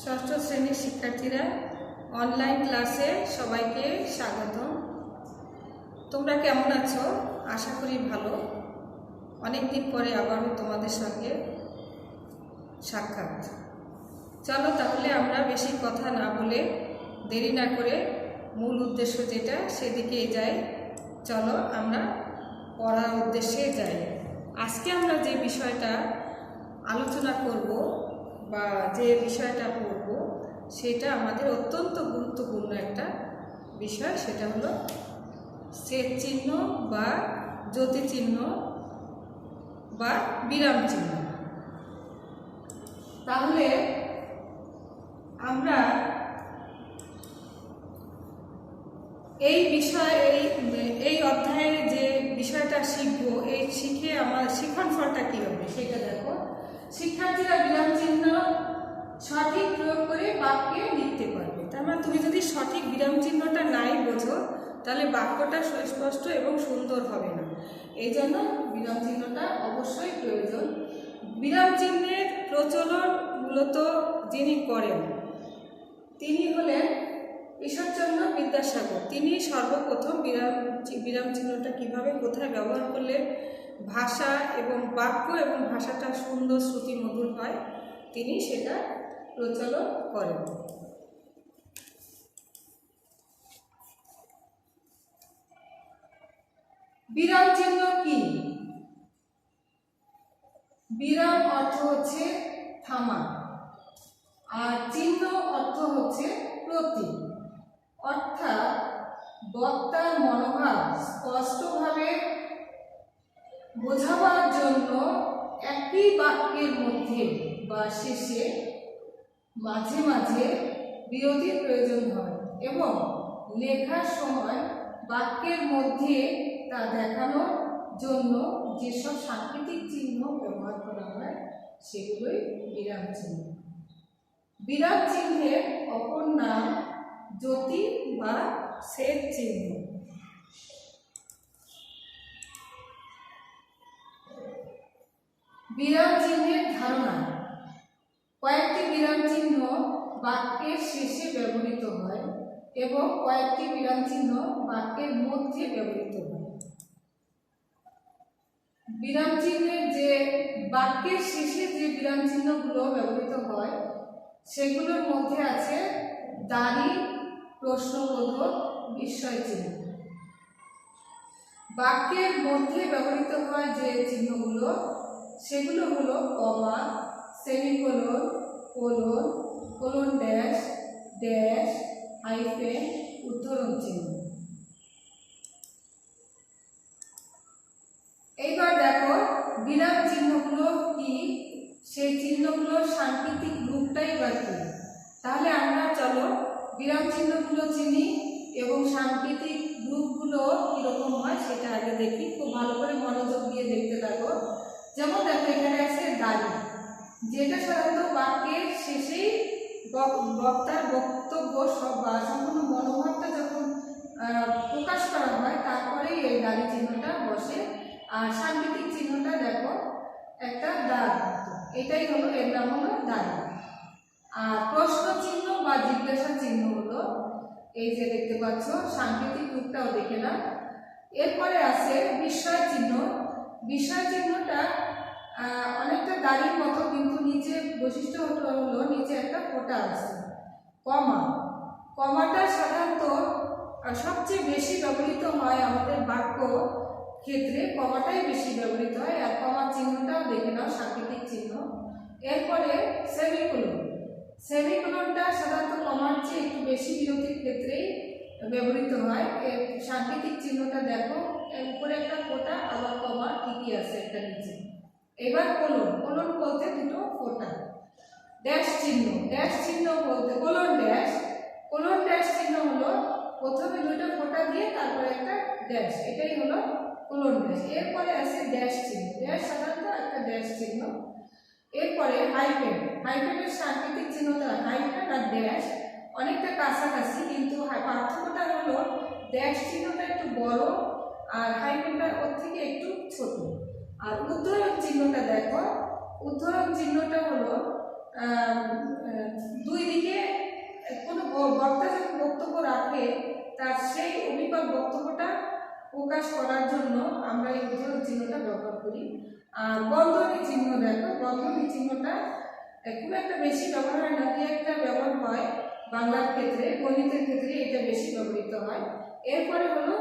ষষ্ঠ শ্রেণীর শিক্ষার্থীরা অনলাইন ক্লাসে সবাইকে স্বাগত। তোমরা কেমন আছো? আশা করি ভালো। অনেক দিন পরে আবারও তোমাদের সঙ্গে সাক্ষাৎ। চলো তাহলে আমরা বেশি কথা না বলে দেরি না করে মূল উদ্দেশ্য যেটা সেদিকে যাই। চলো আমরা পড়ার উদ্দেশ্যে যাই। আজকে আমরা যে বিষয়টা আলোচনা করব বা যে বিষয়টা পড়ব সেটা আমাদের অত্যন্ত গুরুত্বপূর্ণ একটা বিষয়। সেটা হলো ছেদ চিহ্ন বা জ্যোতি চিহ্ন বা বিরাম চিহ্ন। তাহলে আমরা এই অধ্যায়ে যে বিষয়টা শিখবো, এই শিখে আমার শিখন ফলটা কী হবে সেটা দেখো। শিক্ষার্থীরা বিরাম চিহ্ন সঠিক প্রয়োগ করে বাক্যে লিখতে পারবে। তার মানে তুমি যদি সঠিক বিরাম চিহ্নটা নাই বোঝো তাহলে বাক্যটা সুস্পষ্ট এবং সুন্দর হবে না। এই জন্য বিরাম চিহ্নটা অবশ্যই প্রয়োজন। বিরাম চিহ্নের প্রচলন মূলত যিনি করেন তিনি হলেন ঈশ্বরচন্দ্র বিদ্যাসাগর। তিনি সর্বপ্রথম বিরাম চিহ্নটা কীভাবে কোথায় ব্যবহার করলে ভাষা এবং বাক্য এবং ভাষাটা সুন্দর শ্রুতিমধুর হয় তিনি সেটা প্রচলন করেন। বিরাম চিহ্ন কি? বিরাম অর্থ হচ্ছে থামা, আর চিহ্ন অর্থ হচ্ছে প্রতীক। অর্থাৎ বক্তার মনোভাব স্পষ্টভাবে বোঝাবার জন্য একই বাক্যের মধ্যে বা শেষে মাঝে মাঝে বিরতির প্রয়োজন হয় এবং লেখার সময় বাক্যের মধ্যে তা দেখানোর জন্য যেসব সাংকেতিক চিহ্ন ব্যবহার করা হয় সেগুলোই বিরাম চিহ্ন। বিরাম চিহ্নের অপর নাম জ্যোতি বা ছেদ চিহ্ন। বিরাম চিহ্নের ধারণা: কয়েকটি বিরাম চিহ্ন বাক্যের শেষে ব্যবহৃত হয় এবং কয়েকটি বিরাম চিহ্ন বাক্যের মধ্যে ব্যবহৃত হয়। বিরাম চিহ্নের যে বাক্যের শেষে যে বিরাম চিহ্নগুলো ব্যবহৃত হয় সেগুলোর মধ্যে আছে দাড়ি, প্রশ্নবোধক, বিস্ময় চিহ্ন। বাক্যের মধ্যে ব্যবহৃত হয় যে চিহ্নগুলো সেগুলো হলো comma, semicolon, colon, colon dash, dash, hyphen, উদ্ধরণ চিহ্ন। এইবার দেখো বিরাম চিহ্নগুলো কি, সেই চিহ্নগুলোর সাংকেতিক রূপটাই বা কি। তাহলে আমরা চলো বিরাম চিহ্নগুলো চিনি এবং সাংকেতিক রূপগুলো কীরকম হয় সেটা আগে দেখি। খুব ভালো করে মনোযোগ দিয়ে দেখতে থাকো। যেমন দেখো এখানে আছে দাড়ি, যেটা সাধারণত বাক্যের শেষেই বক্তার বক্তব্য বা সম্পূর্ণ মনোভাবটা যখন প্রকাশ করা হয় তারপরেই এই দাড়ি চিহ্নটা বসে। আর সাংকেতিক চিহ্নটা দেখো একটা দাগ, এটাই হলো, এর নাম হলো দাড়ি। আর প্রশ্ন চিহ্ন বা জিজ্ঞাসা চিহ্ন হলো এই যে দেখতে পাচ্ছ, সাংকেতিক রূপটাও দেখে না। এরপরে আছে বিস্ময় চিহ্ন। বিস্ময় চিহ্নটা অনেকটা দাড়ির মতো, কিন্তু নিচে বৈশিষ্ট্য হলো নিচে একটা ফোঁটা আছে। কমা, কমাটা সাধারণত সবচেয়ে বেশি ব্যবহৃত হয় আমাদের বাক্য ক্ষেত্রে, কমাটাই বেশি ব্যবহৃত হয়। আর কমা চিহ্নটাও দেখে নাও, সাংকেতিক চিহ্ন। এরপরে সেমিকোলন। সেমিকোলনটা সাধারণত কমার চেয়ে একটু বেশি বিরতির ক্ষেত্রেই ব্যবহৃত হয়। এর সাংকেতিক চিহ্নটা দেখো, এর উপরে একটা ফোঁটা, আবার কমা ঠিকই আছে একটা নিচে। এবার কোলন, কোলন বলতে দুটো ফোঁটা। ড্যাশ চিহ্ন, ড্যাশ চিহ্ন বলতে কোলন ড্যাশ, কোলন ড্যাশ চিহ্ন হলো প্রথমে দুটো ফোঁটা দিয়ে তারপরে একটা ড্যাশ, এটাই হলো কোলন ড্যাশ। এরপরে আছে ড্যাশ চিহ্ন, ড্যাশ সাধারণত একটা ড্যাশ চিহ্ন। এরপরে হাইফেন, হাইফেনের সাংকেতিক চিহ্নটা হাইফেন আর ড্যাশ অনেকটা কাছাকাছি, কিন্তু পার্থক্যটা হলো ড্যাশ চিহ্নটা একটু বড় আর হাইফেনটা ওর থেকে একটু ছোট। আর উদ্ধরণ চিহ্নটা দেখো, উদ্ধরণ চিহ্নটা হলো দুই দিকে কোনো বক্তা যখন বক্তব্য রাখে তার সেই অভিজ্ঞতা বক্তব্যটা প্রকাশ করার জন্য আমরা এই উদাহরণ চিহ্নটা ব্যবহার করি। আর বন্ধনী চিহ্ন, দেখো বন্ধনী চিহ্নটা খুব একটা বেশি ব্যবহার হয় না, একটা ব্যবহার হয় বাংলার ক্ষেত্রে, গণিতের ক্ষেত্রে এটা বেশি ব্যবহৃত হয়। এরপরে হলো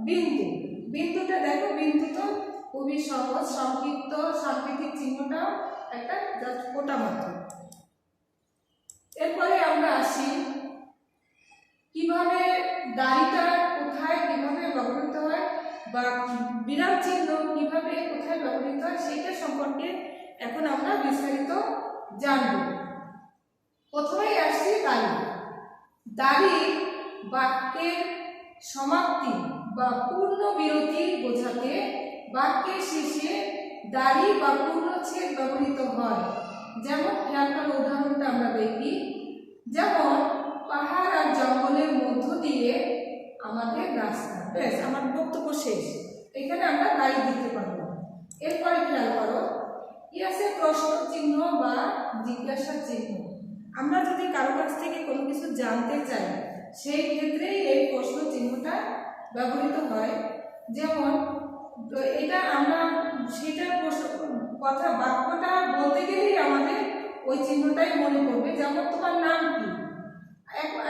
বিন্দু। বিন্দুটা দেখো, বিন্দু তো খুবই সহজ, সংক্ষিপ্ত সাংকেতিক চিহ্নটাও একটা জাস্ট কোটা মাত্র। এরপরে আমরা আসি কিভাবে দাড়িটা কোথায় কিভাবে ব্যবহৃত হয় বা বিরাম চিহ্ন কিভাবে কোথায় ব্যবহৃত হয় সেটা সম্পর্কে এখন আমরা বিস্তারিত জানব। প্রথমেই আসছি দাড়ি। দাড়ি বাক্যের সমাপ্তি বা পূর্ণ বিরতি বোঝাতে বাক্যের শেষে দাড়ি বা পূর্ণচ্ছেদ ব্যবহৃত হয়। যেমন খেয়াল করার উদাহরণটা আমরা দেখি, যেমন পাহাড় আর জঙ্গলের মধ্য দিয়ে আমাদের রাস্তা। বেশ, আমার বক্তব্য শেষ, এখানে আমরা দাড়ি দিতে পারবো। এরপরে খেয়াল করো কি আছে, প্রশ্ন চিহ্ন বা জিজ্ঞাসা চিহ্ন। আমরা যদি কারো কাছ থেকে কোনো কিছু জানতে চাই সেই ক্ষেত্রে এই প্রশ্ন চিহ্নটা ব্যবহৃত হয়। যেমন এটা আমরা সেটা কথা বাক্যটা বলতে গেলেই আমাদের ওই চিহ্নটাই মনে পড়বে। যেমন তোমার নাম কি,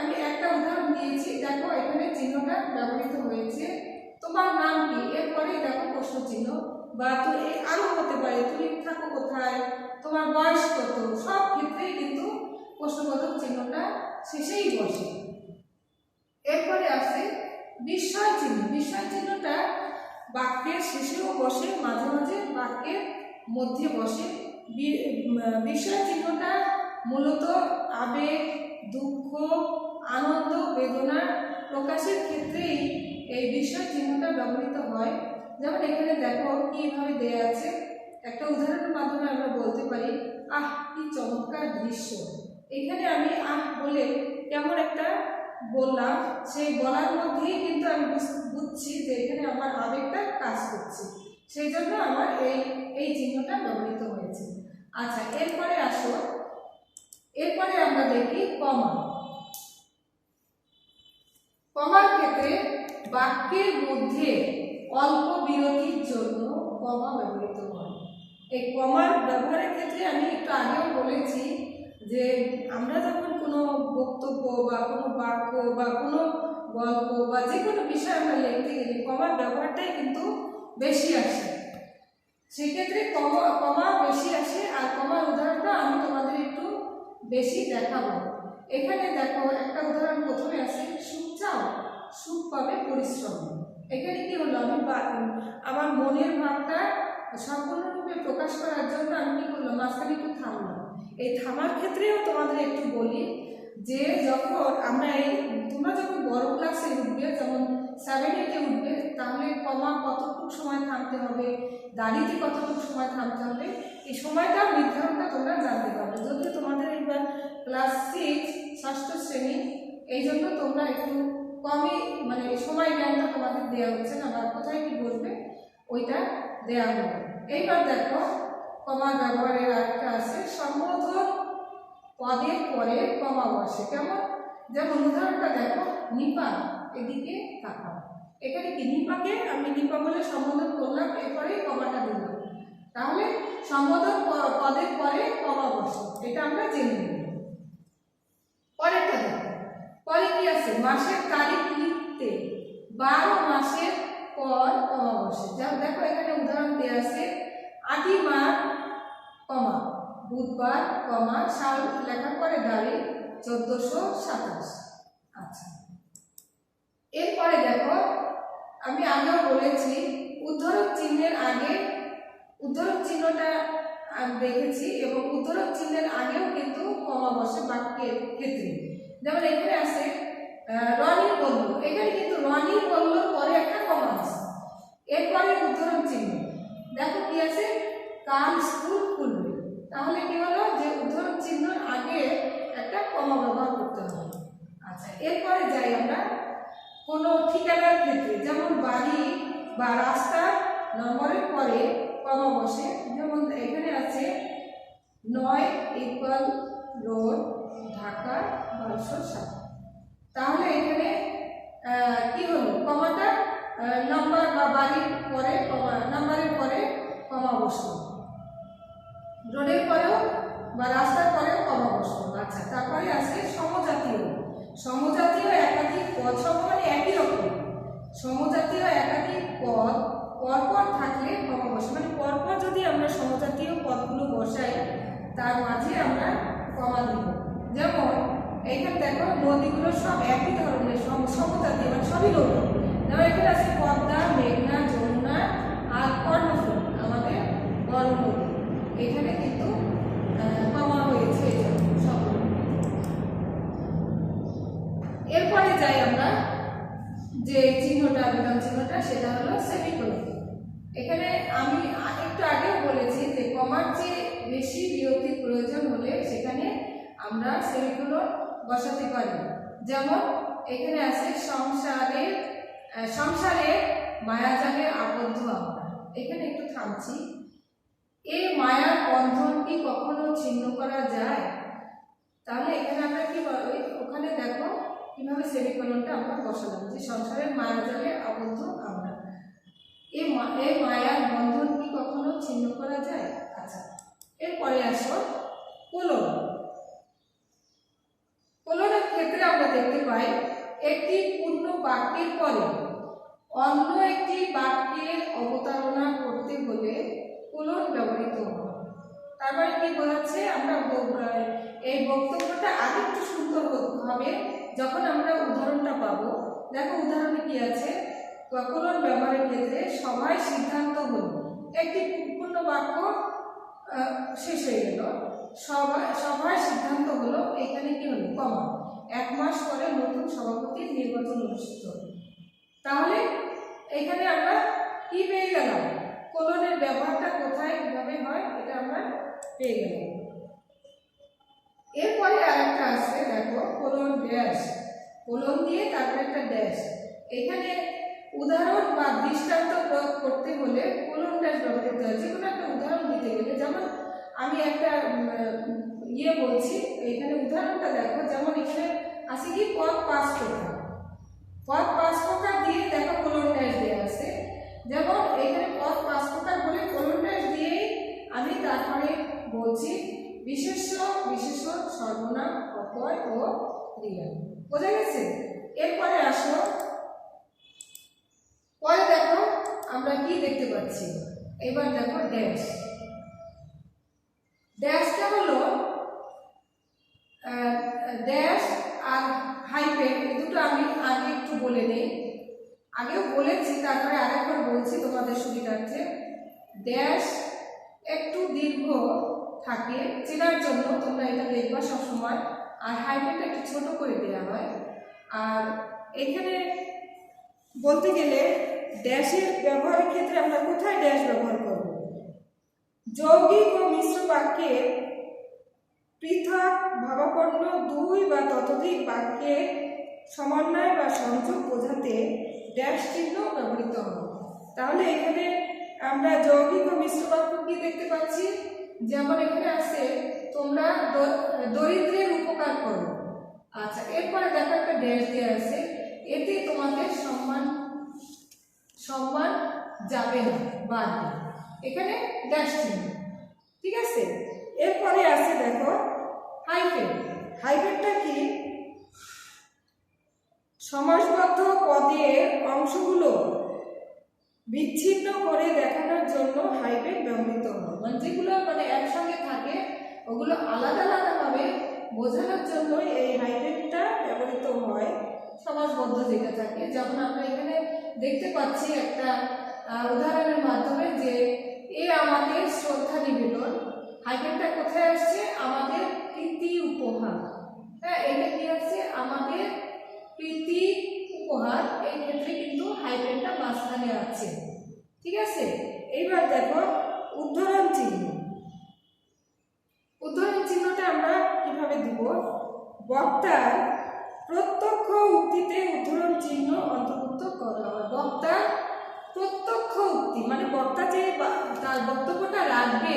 আমি একটা উদাহরণ দিয়েছি, দেখো এখানে চিহ্নটা ব্যবহৃত হয়েছে, তোমার নাম কি, এরপরে দেখো প্রশ্ন চিহ্ন। বা তুমি আরো হতে পারে তুমি থাকো কোথায়, তোমার বয়স কত, সব ক্ষেত্রেই কিন্তু প্রশ্নবোধক চিহ্নটা শেষেই বসে। এরপরে আসে বিস্ময় চিহ্ন। বিস্ময় চিহ্নটা বাক্যের শেষেও বসে, মাঝে মাঝে বাক্যের মধ্যে বসে। বিস্ময় চিহ্নটা মূলত আবেগ, দুঃখ, আনন্দ, বেদনা প্রকাশের ক্ষেত্রেই এই বিস্ময় চিহ্নটা ব্যবহৃত হয়। যেমন এখানে দেখো কিভাবে দেয়া আছে, একটা উদাহরণের মাধ্যমে আমরা বলতে পারি, আহ কি চমৎকার দৃশ্য। এখানে আমি আহ বলে কেমন একটা বললাম, সেই বলার মধ্যেই কিন্তু আমি বুঝছি যে এখানে আমার আবেগটা কাজ করছে, সেই জন্য আমার এই চিহ্নটা ব্যবহৃত হয়েছে। আচ্ছা, এরপরে আসো, এরপরে আমরা দেখি কমা। কমার ক্ষেত্রে বাক্যের মধ্যে অল্প বিরতির জন্য কমা ব্যবহৃত হয়। এই কমার ব্যবহারের ক্ষেত্রে আমি একটু আগেও বলেছি যে আমরা যখন কোনো বক্তব্য বা কোনো বাক্য বা কোনো গল্প বা যে কোনো বিষয় আমরা লিখতে গেলে কমার ব্যবহারটাই কিন্তু বেশি আসে। সেক্ষেত্রে কমা বেশি আসে। আর কমার উদাহরণটা আমি তোমাদের একটু বেশি দেখাবো। এখানে দেখো একটা উদাহরণ প্রথমে আছে, সুখ চাও সুখ পাবে পরিশ্রম। এখানে কি হলো, আমি আমার মনের ভাবটা সম্পূর্ণরূপে প্রকাশ করার জন্য আমি কি করলাম, মাঝখানে একটু থামলাম। এই থামার ক্ষেত্রেও তোমাদের একটু বলি যে যখন আমরা তোমরা যখন বড় ক্লাসে উঠবে, যেমন 7-8-এ উঠবে, তাহলে কমা কতটুকু সময় থামতে হবে, দাঁড়িয়ে কতটুকু সময় থামতে হবে, এই সময়টা নির্ধারণটা তোমরা জানতে পারবে। যদিও তোমাদের এবার ক্লাস 6 ষষ্ঠ শ্রেণী, এই জন্য তোমরা একটু কমই মানে সময় জ্ঞানটা তোমাদের দেওয়া হচ্ছে না, বা কোথায় কি বলবে ওইটা দেওয়া হবে। এইবার দেখো কমা ব্যবহারের আরেকটা আছে, সম্বোধন পদের পরে কমা বসে। কেমন, যেমন উদাহরণটা দেখো, নিপা এদিকে তাকাও। এখানে কি নিপাকে আমি নিপা বলে সম্বোধন করলাম, এরপরে কমাটা দিলাম, তাহলে সম্বোধন পদের পরে কমা বসে, এটা আমরা জেনে নিই। পরেরটা দেখো, পরে কি আছে, মাসের তারিখ লিখতে 12 মাসের পর কমা বসে। দেখো এখানে উদাহরণ দেওয়া আছে, 8ই মার্চ কমা বুধবার কমা সাল লেখার পরে দাঁড়িয়ে 1427। আচ্ছা, এরপরে দেখো আমি আগেও বলেছি উদ্ধরক চিহ্নের আগে, উদ্ধরক চিহ্নটা দেখেছি এবং উদ্ধরক চিহ্নের আগেও কিন্তু কমা বসে বাক্যের ক্ষেত্রে। যেমন এখানে আছে রনি বলল, এখানে কিন্তু রনি বলল পরে একটা কমা আছে, এরপরে উদ্ধরক চিহ্ন। দেখো কি আছে, কাল স্কুল খুলবে, তাহলে কি হলো যে উদ্ধরক চিহ্নের আগে একটা কমা ব্যবহার করতে হবে। আচ্ছা, এরপরে যাই আমরা কোনো ঠিকানার ক্ষেত্রে, যেমন বাড়ি বা রাস্তার নম্বরের পরে কমা বসে। যেমন এখানে আছে 9 = রোড, ঢাকা 1207। তাহলে এখানে কি হলো, কমাটা নাম্বার বা বাড়ির পরে নাম্বারের পরে কমা বসলো, রোডের পরেও বা রাস্তার পরেও কমা বসলো। আচ্ছা, তারপরে আছে সমজাতীয়। সমজাতীয় একাধিক পদ, সব মানে একই রকম। সমজাতীয় একাধিক পদ পরপর থাকলে কমা বসে, মানে পরপর যদি আমরা সমজাতীয় পদগুলো বসাই তার মাঝে আমরা কমা দিব। যেমন এইখানে দেখো নদীগুলো সব একই ধরনের, সমজাতীয়, মানে সবই নদী। যেমন এখানে আছে পদ্মা, মেঘনা, যমুনা আর কর্ণফুলী, আমাদের বড় নদী। এখানে কিন্তু কমা হয়েছে সব। এরপরে যাই আমরা যে চিহ্নটা, বিরাম চিহ্নটা, সেটা হলো সেমিকোলন। এখানে আমি একটু আগেও বলেছি যে কমার চেয়ে বেশি বিরতির প্রয়োজন হলে সেখানে আমরা সেমিকোলন বসাতে পারি। যেমন এখানে আছে সংসারে মায়াজালে আবদ্ধ আমরা। এখানে একটু থামছি। এই মায়ার বন্ধন কি কখনো ছিন্ন করা যায়? তাহলে এখানে আমরা কি ওখানে দেখো কিভাবে সেমিকোলনটা আমরা বসালাম, যে সংসারের মায়াজালে আবদ্ধ আমরা। এই মায়ার বন্ধন কি কখনো ছিন্ন করা যায়? আচ্ছা, এরপরে আসো কোলন। কোলনের ক্ষেত্রে আমরা দেখতে পাই একটি পূর্ণ বাক্যের পরে অন্য একটি বাক্যের অবতারণা করতে হলে কোলন ব্যবহৃত হয়। তারপরে কি বোঝাচ্ছে, আমরা এই বক্তব্যটা আগে একটু সুন্দর হবে যখন আমরা উদাহরণটা পাবো। দেখো উদাহরণে কি আছে, কোলন ব্যবহারের ক্ষেত্রে সভায় সিদ্ধান্ত হল, একটি পূর্ণ বাক্য শেষ হয়ে গেল, সভায় সিদ্ধান্ত হলো, এখানে কি হলো, কমা। 1 মাস পরে নতুন সভাপতির নির্বাচন অনুষ্ঠিত হবে। তাহলে এখানে আমরা কি পেয়ে গেলাম, কোলনের ব্যবহারটা কোথায় কিভাবে হয় এটা আমরা পেয়ে গেলাম। এরপরে আরেকটা আছে, দেখো কোলন ড্যাশ, কোলন দিয়ে তারপরে একটা ড্যাশ। এখানে উদাহরণ বা দৃষ্টান্ত প্রয়োগ করতে হলে কোলন ড্যাশ ব্যবহৃত হয়। যে কোনো একটা উদাহরণ দিতে গেলে, যেমন আমি একটা বলছি, এখানে উদাহরণটা দেখো। যেমন এখানে আছে কি, পদ 5 টাকা, পদ 5 টাকা দিয়ে দেখো কোলন ড্যাশ দেওয়া আছে। যেমন এখানে পদ 5 টাকা বলে কোলন ড্যাশ দিয়ে আমি তারপরে বলছি বিশেষ্য, বিশেষণ, সর্বনাম, অপয় ও ক্রিয়া। বোঝা গেছে? এরপরে আসো, পরে দেখো আমরা কি দেখতে পাচ্ছি। এবার দেখো ড্যাশ। ড্যাশটা হলো ড্যাশ আর হাইফেন, এই দুটো আমি আগে একটু বলে নেই। আগেও বলেছি, তারপরে আরেকবার বলছি তোমাদের সুবিধার্থে। ড্যাশ একটু দীর্ঘ থাকে চেনার জন্য, তোমরা এটা দেখবা সবসময়। আর হাইফেনটা একটু ছোট করে দেওয়া হয়। আর এখানে বলতে গেলে ড্যাশের ব্যবহারের ক্ষেত্রে আমরা কোথায় ড্যাশ ব্যবহার করব? যৌগিক ও মিশ্র বাক্যে পৃথক ভাবাপন্ন 2 বা ততোধিক বাক্যে সমন্বয় বা সংযোগ বোঝাতে ড্যাশ চিহ্ন ব্যবহৃত হয়। তাহলে এখানে আমরা যৌগিক ও মিশ্র বাক্য কি দেখতে পাচ্ছি, যেমন এখানে আছে তোমরা দরিদ্রের উপকার করো। আচ্ছা, এরপরে দেখো একটা ড্যাশ দেওয়া আছে, এতে তোমাদের সম্মান যাবে না, বাড়বে। এখানে ড্যাশ চিহ্ন, ঠিক আছে? এরপরে আছে দেখো হাইফেন। হাইফেনটা কি, সমাসবদ্ধ পদের অংশগুলো বিচ্ছিন্ন করে দেখানোর জন্য হাইফেন ব্যবহৃত হয়। মানে যেগুলো মানে একসঙ্গে থাকে ওগুলো আলাদা আলাদাভাবে বোঝানোর জন্য এই হাইফেনটা ব্যবহৃত হয়, সমাসবদ্ধ যেটা থাকে। যেমন আমরা এখানে দেখতে পাচ্ছি একটা উদাহরণের মাধ্যমে যে আমাদের শ্রদ্ধা নিবেদন, হাইফেনটা কোথায় আসছে, আমাদের প্রীতি উপহার। হ্যাঁ, এটা কি আছে, আমাদের প্রীতি উপহার। এই ক্ষেত্রে কিন্তু হাইফেনটা মাঝখানে আছে, ঠিক আছে? এইবার দেখো উদ্ধরণ চিহ্ন। উদ্ধরণ চিহ্নটা আমরা কিভাবে দিব, বক্তার প্রত্যক্ষ উক্তিতে উদ্ধরণ চিহ্ন অন্তর্ভুক্ত করা হয়। বক্তার প্রত্যক্ষ উক্তি মানে বক্তা যে তার বক্তব্যটা রাখবে,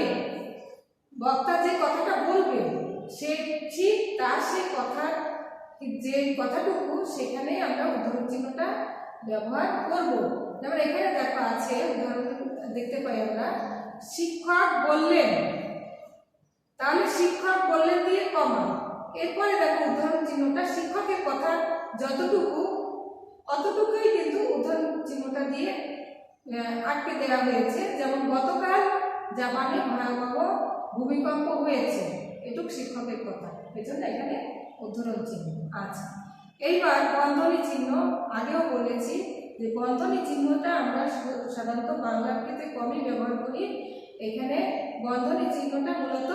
বক্তা যে কথাটা বলবে সে ঠিক তার সে কথার যে কথাটুকু সেখানে আমরা উদাহরণ চিহ্নটা ব্যবহার করব। যেমন এখানে দেখা আছে, উদাহরণ দেখতে পাই আমরা, শিক্ষক বললেন, তাহলে শিক্ষক বললেন দিয়ে কমা, এরপরে দেখো উদাহরণ চিহ্নটা শিক্ষকের কথা যতটুকু অতটুকুই কিন্তু উদাহরণ চিহ্নটা দিয়ে আটকে দেওয়া হয়েছে। যেমন গতকাল জাপানে ভয়াবহ ভূমিকম্প হয়েছে, এটুক শিক্ষকের কথা, এজন্য এখানে উদাহরণ চিহ্ন আছে। এইবার বন্ধনী চিহ্ন, আগেও বলেছি যে বন্ধনী চিহ্নটা আমরা সাধারণত বাংলার ক্ষেত্রে কমই ব্যবহার করি। এখানে বন্ধনী চিহ্নটা মূলত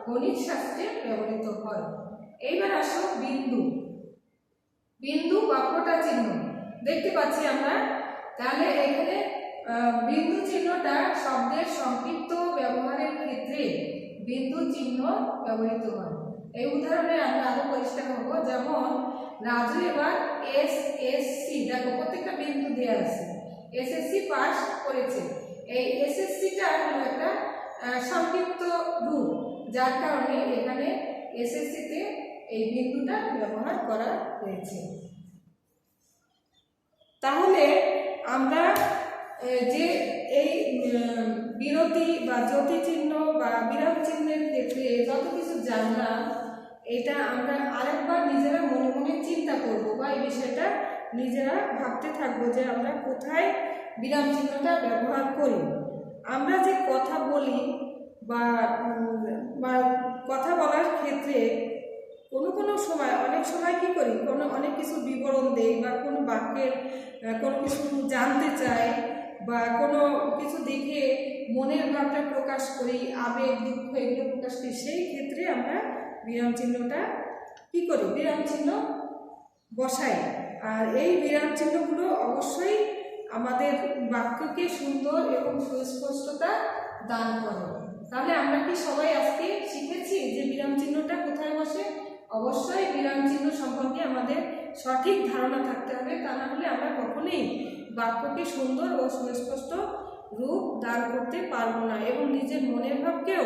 গণিত শাস্ত্রে ব্যবহৃত হয়। এইবার আসো বিন্দু, বিন্দু বা ফোঁটা চিহ্ন দেখতে পাচ্ছি আমরা। তাহলে এখানে বিন্দু চিহ্নটা শব্দের সংক্ষিপ্ত ব্যবহারের ক্ষেত্রে বিন্দু চিহ্ন ব্যবহৃত হয়। এই উদাহরণে আমরা আরো পরিষ্কার হবো। যেমন রাজু এবার এসএসসি, দেখো প্রত্যেকটা বিন্দু দেওয়া আছে, এসএসসি পাস করেছে। এই এসএসসিটা হলো একটা সংক্ষিপ্ত রূপ, যার কারণে এখানে এসএসসিতে এই বিন্দুটা ব্যবহার করা হয়েছে। তাহলে আমরা যে এই বিরতি বা জ্যোতি চিহ্ন বা বিরাম চিহ্নের ক্ষেত্রে যত কিছু জানলাম, এটা আমরা আরেকবার নিজেরা মনে মনে চিন্তা করব বা এই বিষয়টা নিজেরা ভাবতে থাকবো যে আমরা কোথায় বিরাম চিহ্নটা ব্যবহার করি। আমরা যে কথা বলি বা কথা বলার ক্ষেত্রে কোনো সময় অনেক সময় কি করি, অনেক কিছু বিবরণ দেই বা কোনো বাক্যের কোনো কিছু জানতে চাই বা কোনো কিছু দেখে মনের ভাবটা প্রকাশ করি, আবেগ দুঃখ এগুলো প্রকাশ করি, সেই ক্ষেত্রে আমরা বিরাম চিহ্নটা কি করি, বিরাম চিহ্ন বসাই। আর এই বিরাম চিহ্নগুলো অবশ্যই আমাদের বাক্যকে সুন্দর এবং সুস্পষ্টতা দান করে। তাহলে আমরা কি সবাই আজকে শিখেছি যে বিরাম চিহ্নটা কোথায় বসে? অবশ্যই বিরাম চিহ্ন সম্পর্কে আমাদের সঠিক ধারণা থাকতে হবে, তা না হলে আমরা কখনোই বাক্যকে সুন্দর ও সুস্পষ্ট রূপ দান করতে পারবো না এবং নিজের মনের ভাবকেও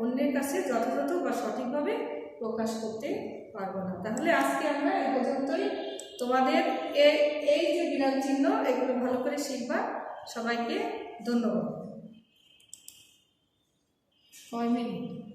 অন্যের কাছে যথাযথ বা সঠিকভাবে প্রকাশ করতে পারবো না। তাহলে আজকে আমরা এই পর্যন্তই। তোমাদের এই যে বিরাম চিহ্ন এগুলো ভালো করে শিখবা। সবাইকে ধন্যবাদ। 5 মিনিট।